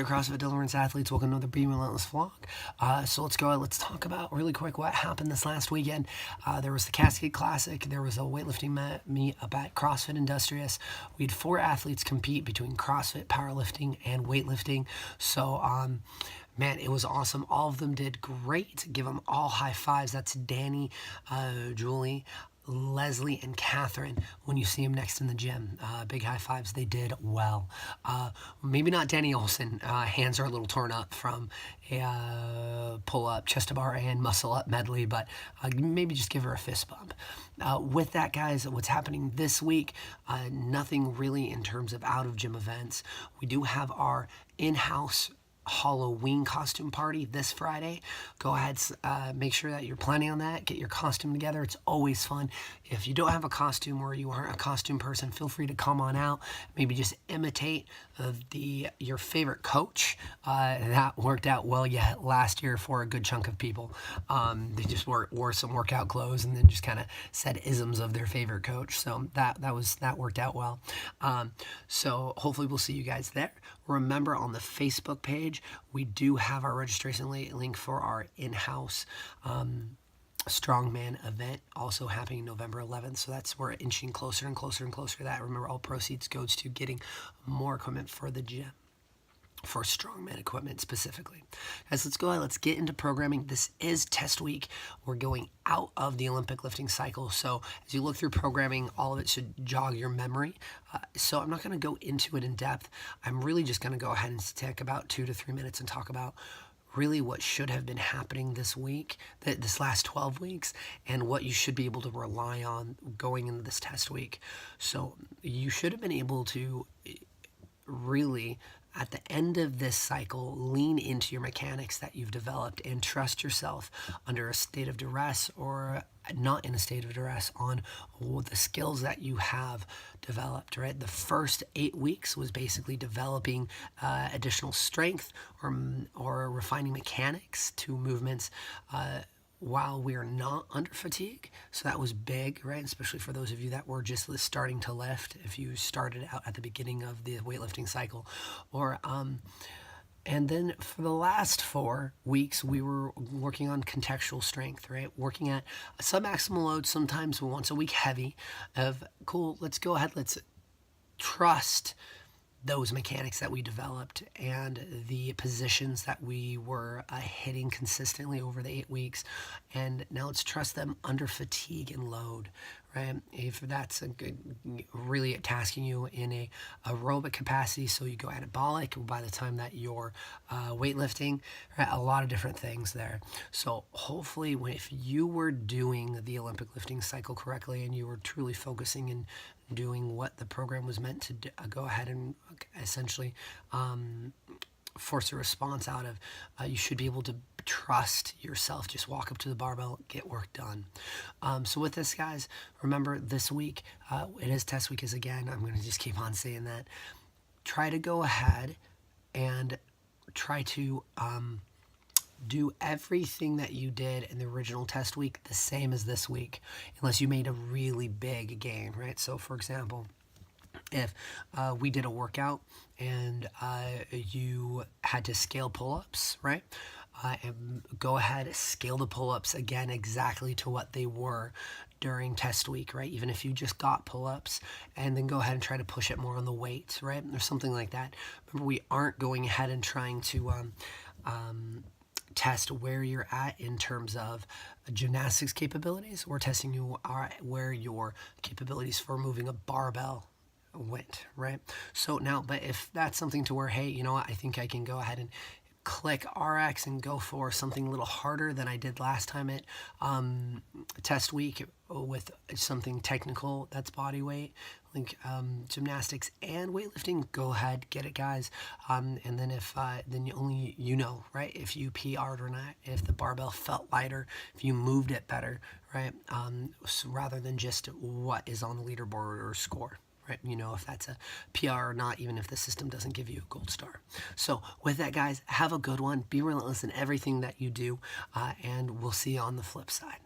CrossFit Deliverance athletes, welcome to another Be Relentless vlog. So let's go. Let's talk about really quick what happened this last weekend. There was the Cascade Classic. There was a weightlifting meet up at CrossFit Industrious. We had 4 athletes compete between CrossFit, powerlifting, and weightlifting. So, man, it was awesome. All of them did great. Give them all high fives. That's Danny, Julie, Leslie, and Catherine. When you see them next in the gym, big high fives. They did well. Maybe not Danny Olson. Hands are a little torn up from a pull-up, chest-to-bar, and muscle-up medley, but maybe just give her a fist bump. With that, guys, what's happening this week, nothing really in terms of out-of-gym events. We do have our in-house Halloween costume party this Friday. Go ahead, make sure that you're planning on that. Get your costume together. It's always fun. If you don't have a costume or you aren't a costume person, feel free to come on out. Maybe just imitate your favorite coach. That worked out well last year for a good chunk of people. They just wore some workout clothes and then just kind of said isms of their favorite coach. So that worked out well. So hopefully we'll see you guys there. Remember, on the Facebook page, we do have our registration link for our in-house strongman event, also happening November 11th. So we're inching closer and closer and closer to that. Remember, all proceeds goes to getting more equipment for the gym, for strongman equipment specifically. Guys, let's go ahead. Let's get into programming. This is test week. We're going out of the Olympic lifting cycle. So as you look through programming, all of it should jog your memory. So I'm not going to go into it in depth. I'm really just going to go ahead and take about 2 to 3 minutes and talk about really what should have been happening this week, this last 12 weeks, and what you should be able to rely on going into this test week. So you should have been able to really, at the end of this cycle, lean into your mechanics that you've developed and trust yourself under a state of duress or not in a state of duress on the skills that you have developed, right? The first 8 weeks was basically developing additional strength or refining mechanics to movements while we are not under fatigue. So that was big, right? Especially for those of you that were just starting to lift, if you started out at the beginning of the weightlifting cycle. And then for the last 4 weeks, we were working on contextual strength, right? Working at a submaximal load, sometimes once a week heavy, cool, let's go ahead, let's trust those mechanics that we developed and the positions that we were hitting consistently over the 8 weeks. And now let's trust them under fatigue and load, right? If that's a good, really tasking you in a aerobic capacity, so you go anabolic by the time that you're weightlifting, right? A lot of different things there. So hopefully if you were doing the Olympic lifting cycle correctly and you were truly focusing and doing what the program was meant to do, go ahead and essentially force a response out of, you should be able to trust yourself. Just walk up to the barbell, get work done. So with this, guys, remember this week, it is test week again. I'm going to just keep on saying that. Try to go ahead and try to do everything that you did in the original test week the same as this week, unless you made a really big gain, right? So for example, if we did a workout and you had to scale pull-ups, right? And go ahead, scale the pull-ups again exactly to what they were during test week, right? Even if you just got pull-ups, and then go ahead and try to push it more on the weight, right? Or something like that. Remember, we aren't going ahead and trying to test where you're at in terms of gymnastics capabilities. We're testing where your capabilities for moving a barbell went, right? So now, but if that's something to where, hey, you know what, I think I can go ahead and click RX and go for something a little harder than I did last time at test week with something technical that's body weight, like gymnastics and weightlifting, go ahead, get it, guys. And then if then you know, right, if you PR'd or not, if the barbell felt lighter, if you moved it better, right, so rather than just what is on the leaderboard or score. Right? You know if that's a PR or not, even if the system doesn't give you a gold star. So with that, guys, have a good one. Be relentless in everything that you do, and we'll see you on the flip side.